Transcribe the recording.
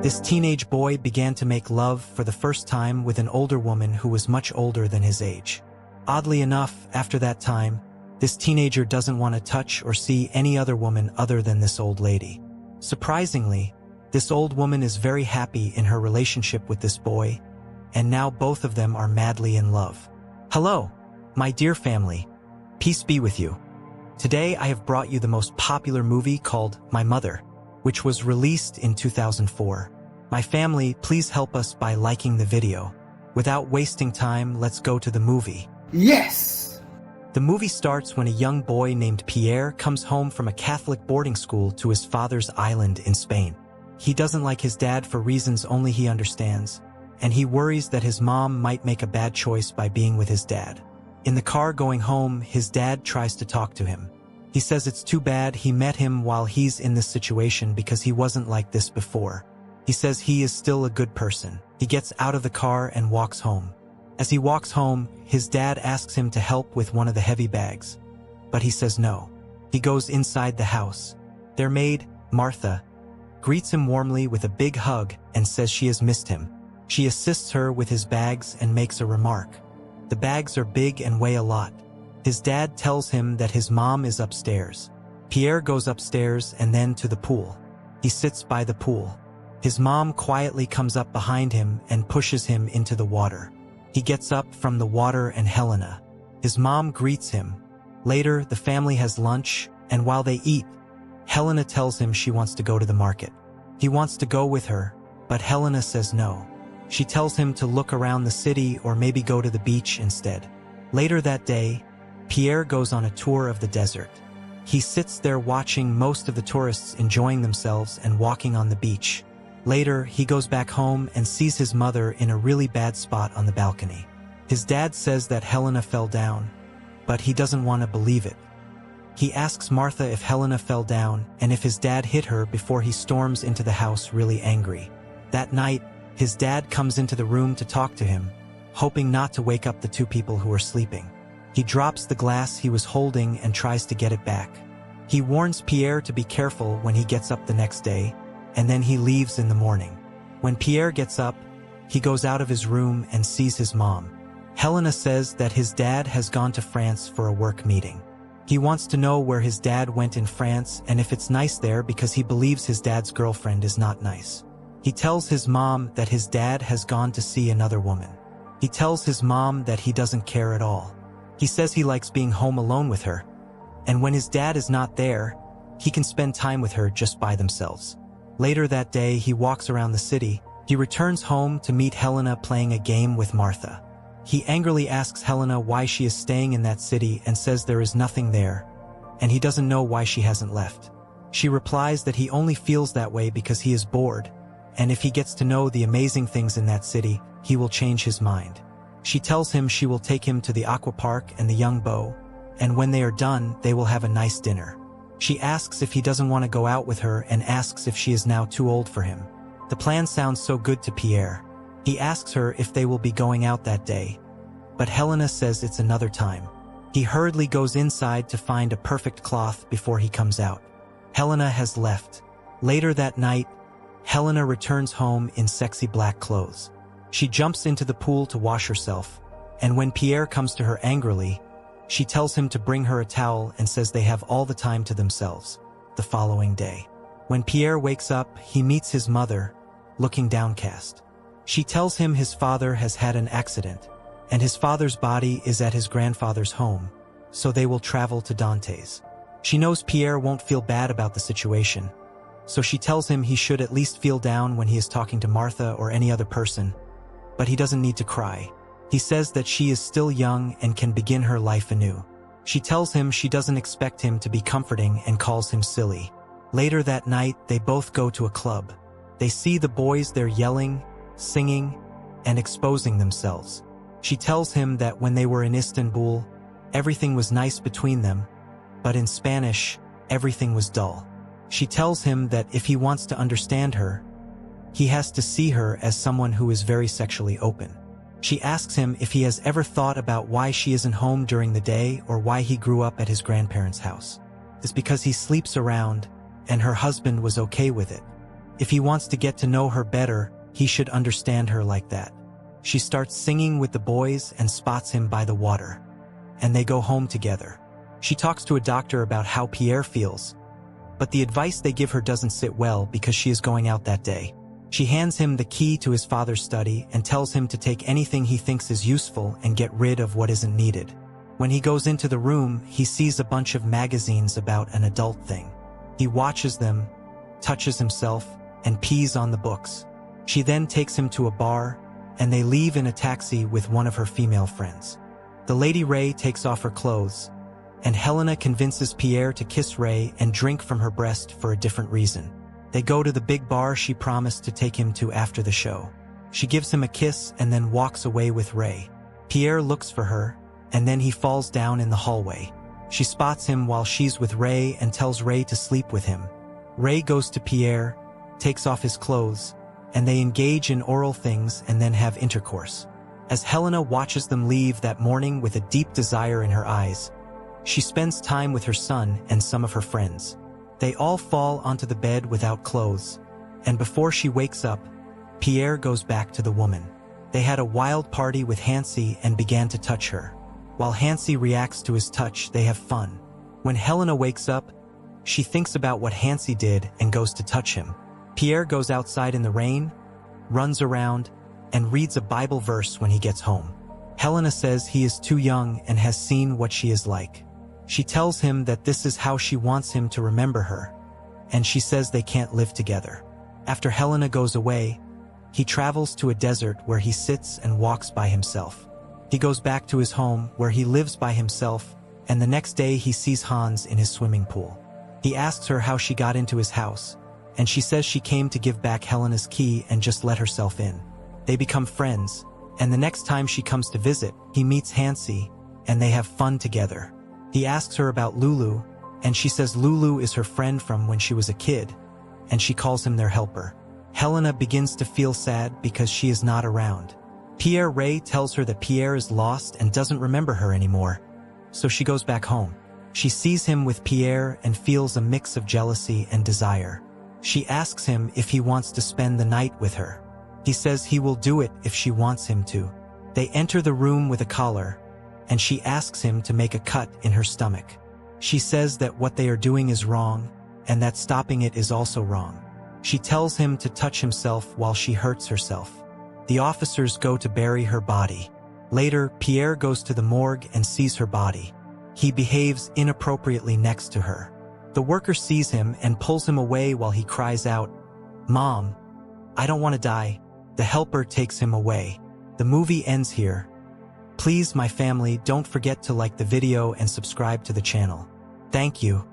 This teenage boy began to make love for the first time with an older woman who was much older than his age. Oddly enough, after that time, this teenager doesn't want to touch or see any other woman other than this old lady. Surprisingly, this old woman is very happy in her relationship with this boy, and now both of them are madly in love. Hello, my dear family. Peace be with you. Today I have brought you the most popular movie called My Mother, which was released in 2004. My family, please help us by liking the video. Without wasting time, let's go to the movie. Yes! The movie starts when a young boy named Pierre comes home from a Catholic boarding school to his father's island in Spain. He doesn't like his dad for reasons only he understands, and he worries that his mom might make a bad choice by being with his dad. In the car going home, his dad tries to talk to him. He says it's too bad he met him while he's in this situation because he wasn't like this before. He says he is still a good person. He gets out of the car and walks home. As he walks home, his dad asks him to help with one of the heavy bags, but he says no. He goes inside the house. Their maid, Martha, greets him warmly with a big hug and says she has missed him. She assists her with his bags and makes a remark. The bags are big and weigh a lot. His dad tells him that his mom is upstairs. Pierre goes upstairs and then to the pool. He sits by the pool. His mom quietly comes up behind him and pushes him into the water. He gets up from the water and Helena. His mom greets him. Later, the family has lunch, and while they eat, Helena tells him she wants to go to the market. He wants to go with her, but Helena says no. She tells him to look around the city or maybe go to the beach instead. Later that day, Pierre goes on a tour of the desert. He sits there watching most of the tourists enjoying themselves and walking on the beach. Later, he goes back home and sees his mother in a really bad spot on the balcony. His dad says that Helena fell down, but he doesn't want to believe it. He asks Martha if Helena fell down and if his dad hit her before he storms into the house really angry. That night, his dad comes into the room to talk to him, hoping not to wake up the two people who are sleeping. He drops the glass he was holding and tries to get it back. He warns Pierre to be careful when he gets up the next day, and then he leaves in the morning. When Pierre gets up, he goes out of his room and sees his mom. Helena says that his dad has gone to France for a work meeting. He wants to know where his dad went in France and if it's nice there because he believes his dad's girlfriend is not nice. He tells his mom that his dad has gone to see another woman. He tells his mom that he doesn't care at all. He says he likes being home alone with her, and when his dad is not there, he can spend time with her just by themselves. Later that day, he walks around the city. He returns home to meet Helena playing a game with Martha. He angrily asks Helena why she is staying in that city and says there is nothing there, and he doesn't know why she hasn't left. She replies that he only feels that way because he is bored, and if he gets to know the amazing things in that city, he will change his mind. She tells him she will take him to the aqua park and the young beau, and when they are done, they will have a nice dinner. She asks if he doesn't want to go out with her and asks if she is now too old for him. The plan sounds so good to Pierre. He asks her if they will be going out that day, but Helena says it's another time. He hurriedly goes inside to find a perfect cloth before he comes out. Helena has left. Later that night, Helena returns home in sexy black clothes. She jumps into the pool to wash herself, and when Pierre comes to her angrily, she tells him to bring her a towel and says they have all the time to themselves. The following day, when Pierre wakes up, he meets his mother, looking downcast. She tells him his father has had an accident, and his father's body is at his grandfather's home, so they will travel to Dante's. She knows Pierre won't feel bad about the situation, so she tells him he should at least feel down when he is talking to Martha or any other person, but he doesn't need to cry. He says that she is still young and can begin her life anew. She tells him she doesn't expect him to be comforting and calls him silly. Later that night, they both go to a club. They see the boys there yelling, singing, and exposing themselves. She tells him that when they were in Istanbul, everything was nice between them, but in Spanish, everything was dull. She tells him that if he wants to understand her, he has to see her as someone who is very sexually open. She asks him if he has ever thought about why she isn't home during the day or why he grew up at his grandparents' house. It's because he sleeps around, and her husband was okay with it. If he wants to get to know her better, he should understand her like that. She starts singing with the boys and spots him by the water. And they go home together. She talks to a doctor about how Pierre feels, but the advice they give her doesn't sit well because she is going out that day. She hands him the key to his father's study and tells him to take anything he thinks is useful and get rid of what isn't needed. When he goes into the room, he sees a bunch of magazines about an adult thing. He watches them, touches himself, and pees on the books. She then takes him to a bar, and they leave in a taxi with one of her female friends. The Lady Ray takes off her clothes, and Helena convinces Pierre to kiss Ray and drink from her breast for a different reason. They go to the big bar she promised to take him to after the show. She gives him a kiss and then walks away with Ray. Pierre looks for her, and then he falls down in the hallway. She spots him while she's with Ray and tells Ray to sleep with him. Ray goes to Pierre, takes off his clothes, and they engage in oral things and then have intercourse. As Helena watches them leave that morning with a deep desire in her eyes, she spends time with her son and some of her friends. They all fall onto the bed without clothes, and before she wakes up, Pierre goes back to the woman. They had a wild party with Hansi and began to touch her. While Hansi reacts to his touch, they have fun. When Helena wakes up, she thinks about what Hansi did and goes to touch him. Pierre goes outside in the rain, runs around, and reads a Bible verse when he gets home. Helena says he is too young and has seen what she is like. She tells him that this is how she wants him to remember her, and she says they can't live together. After Helena goes away, he travels to a desert where he sits and walks by himself. He goes back to his home where he lives by himself, and the next day he sees Hans in his swimming pool. He asks her how she got into his house, and she says she came to give back Helena's key and just let herself in. They become friends, and the next time she comes to visit, he meets Hansi, and they have fun together. He asks her about Lulu, and she says Lulu is her friend from when she was a kid, and she calls him their helper. Helena begins to feel sad because she is not around. Pierre Ray tells her that Pierre is lost and doesn't remember her anymore, so she goes back home. She sees him with Pierre and feels a mix of jealousy and desire. She asks him if he wants to spend the night with her. He says he will do it if she wants him to. They enter the room with a collar, and she asks him to make a cut in her stomach. She says that what they are doing is wrong, and that stopping it is also wrong. She tells him to touch himself while she hurts herself. The officers go to bury her body. Later, Pierre goes to the morgue and sees her body. He behaves inappropriately next to her. The worker sees him and pulls him away while he cries out, "Mom, I don't want to die." The helper takes him away. The movie ends here. Please, my family, don't forget to like the video and subscribe to the channel. Thank you.